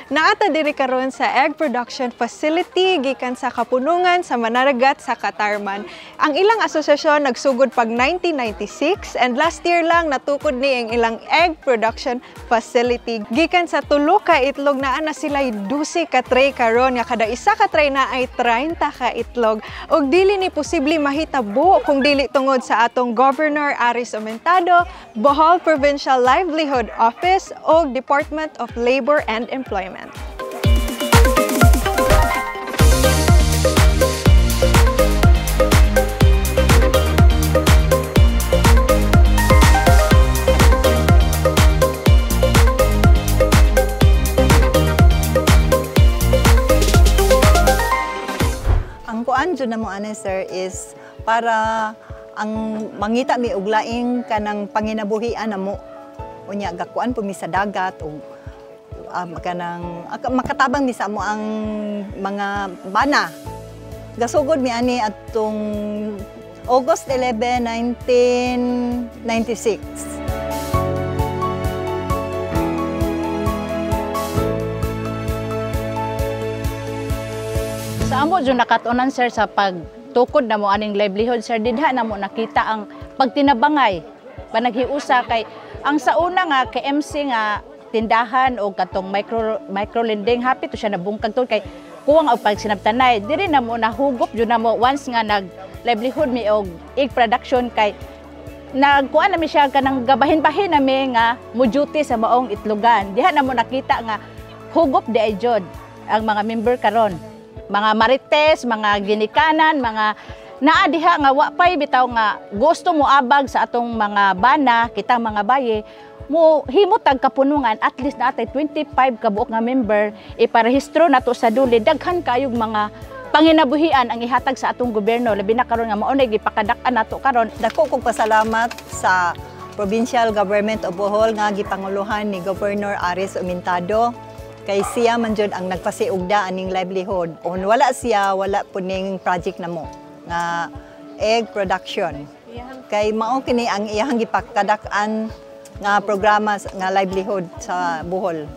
Naata diri karon sa egg production facility gikan sa Kapunungan sa Manaragat sa Katarman. Ang ilang asosasyon nagsugod pag 1996 and last year lang natukod ni ang ilang egg production facility. Gikan sa tulo ka itlog naa na sila 12 ka tray karon nga kada isa ka tray na ay 30 ka itlog. Og dili ni posible mahitabo kung dili tungod sa atong Governor Aris Omentado, Bohol Provincial Livelihood Office o Department of Labor and Employment. Ang kuan jud namo ani sir is para ang mangita mi og laing kanang panginabuhian namo. Unya gakuan po mi sa dagat o kanang makatabang mi sa mo ang mga bana. Gasugod mi ani atong August 11, 1996. Sa amo jud nakatunan sir sa pagtukod na mo aning livelihood sir, didha na mo nakita ang pagtinabangay panaghiusa kay ang sa una nga kay MC nga tindahan o katong micro lending happy to siya nabungkag to kay kuwang og pagsinabtanay diri na mo nahugop jud na mo once nga nag livelihood mi og egg production kay nagkuan na mi siya kanang gabahin-bahin na mi nga mo duty sa maong itlogan. Diha na mo nakita nga hugop di ay jud ang mga member karon, mga marites, mga ginikanan, mga naa diha nga wa pay bitaw nga gusto mo abag sa atong mga bana, kitang mga baye mo himot tag Kapunungan at least natay 25 ka buok nga member iparehistro nato sa duli. Daghan kayog mga panginabuhian ang ihatag sa atong gobyerno labi na karon nga mao nay gipakadak-an nato karon. Dako kog pasalamat sa Provincial Government of Bohol nga gipanguluhan ni Governor Aris Omentado kay siya man jud ang nagpasiugda aning livelihood. Kung wala siya, wala po ning project namo nga egg production. Kay mao kini ang iyang gipakadak-an nga programa nga livelihood sa Bohol.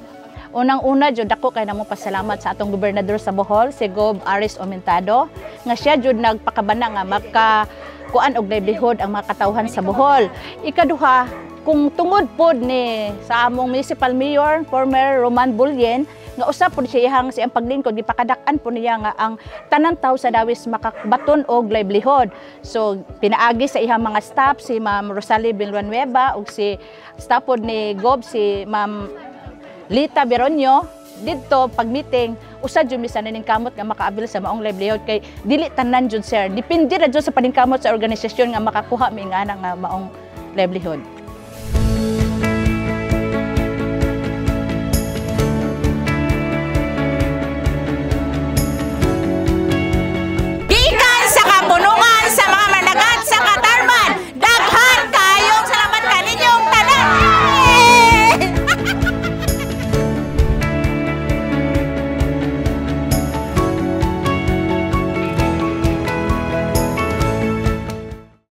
Unang-una jud dako kay namo pasalamat sa atong gobernador sa Bohol, si Gov Aris Omentado, nga siya jud nagpakabana nga makakuan og livelihood ang mga katawhan sa Bohol. Ikaduha, kung tungod pod ni sa among municipal mayor former Roman Bulyen nga usap pod siyang siyang paglingkod gipakadak-an po niya nga ang tanan tawo sa Dawis makakabaton og livelihood. So pinaagi sa iyang mga staff si Ma'am Rosalie Villanueva ug si staff pod ni Gob si Ma'am Lita Beronio didto pag-meeting usa jud mi sa ning kamot nga makaabil sa maong livelihood kay dili tanan jud sir, depende ra jud sa paningkamot sa organisasyon nga makakuha mi nga maong livelihood.